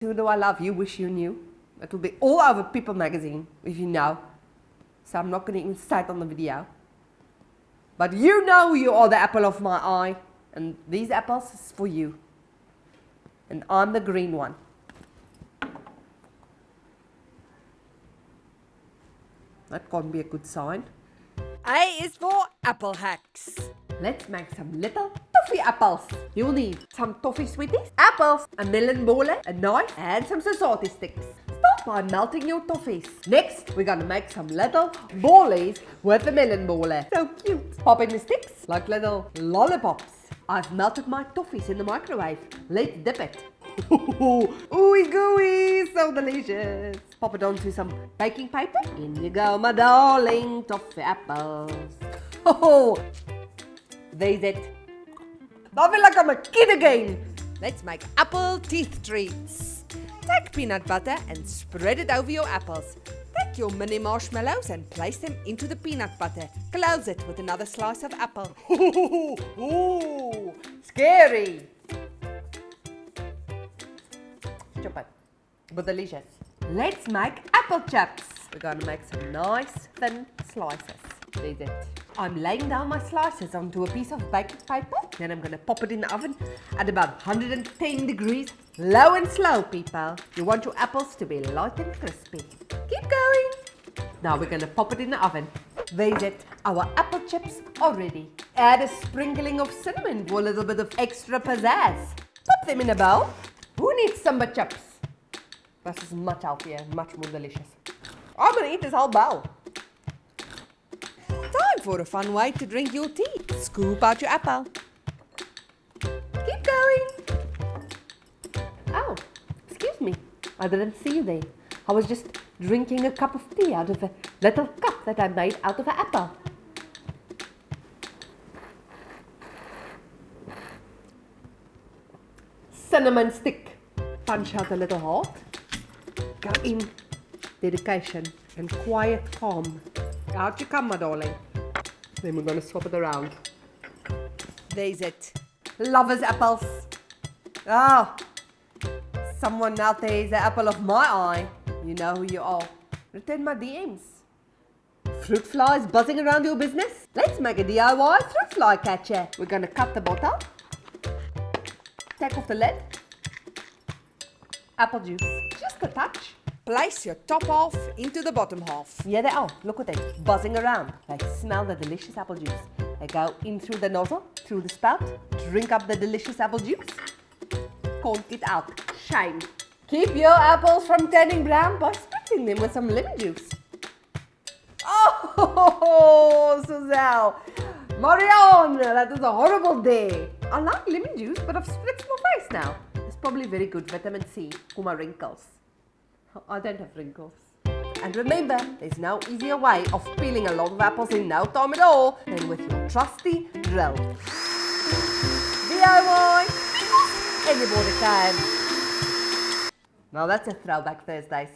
Who do I love you, wish you knew. It will be all over People magazine if you know. So I'm not going to even say it on the video. But you know you are the apple of my eye. And these apples is for you. And I'm the green one. That can't be a good sign. A is for apple hacks. Let's make some little toffee apples. You'll need some toffee sweeties, apples, a melon baller, a knife, and some society sticks. Start by melting your toffees. Next, we're gonna make some little ballies with a melon baller. So cute. Pop in the sticks like little lollipops. I've melted my toffees in the microwave. Let's dip it. Ooey gooey, so delicious. Pop it onto some baking paper. In you go, my darling toffee apples. Oh, there's it. I feel like I'm a kid again. Let's make apple teeth treats. Take peanut butter and spread it over your apples. Take your mini marshmallows and place them into the peanut butter. Close it with another slice of apple. Ooh, scary. Chop it, but delicious. Let's make apple chips. We're gonna make some nice thin slices. There's it. I'm laying down my slices onto a piece of baking paper. Then I'm gonna pop it in the oven at about 110 degrees. Low and slow, people. You want your apples to be light and crispy. Keep going. Now we're gonna pop it in the oven. There's it. Our apple chips are ready. Add a sprinkling of cinnamon for a little bit of extra pizzazz. Pop them in a bowl. Who needs samba chips? This is much healthier, much more delicious. I'm gonna eat this whole bowl. Time for a fun way to drink your tea. Scoop out your apple. Keep going. Oh, excuse me. I didn't see you there. I was just drinking a cup of tea out of a little cup that I made out of an apple. Cinnamon stick. Punch out a little heart. Go in. Dedication and quiet calm. Out you come, my darling. Then we're going to swap it around. There's it. Lovers apples. Ah, someone out there is the apple of my eye. You know who you are. Return my DMs. Fruit flies buzzing around your business? Let's make a DIY fruit fly catcher. We're going to cut the bottle. Take off the lid. Apple juice. Just a touch. Place your top half into the bottom half. Here they are. Look at them. Buzzing around. They smell the delicious apple juice. They go in through the nozzle, through the spout. Drink up the delicious apple juice. Can't get out. Shame. Keep your apples from turning brown by spritzing them with some lemon juice. Oh, Suzelle. Marianne, that is a horrible day. I like lemon juice, but I've spritzed my face now. It's probably very good vitamin C for my wrinkles. I don't have wrinkles. And remember, there's no easier way of peeling a lot of apples in no time at all than with your trusty drill. DIY, anybody can. Now that's a throwback Thursdays.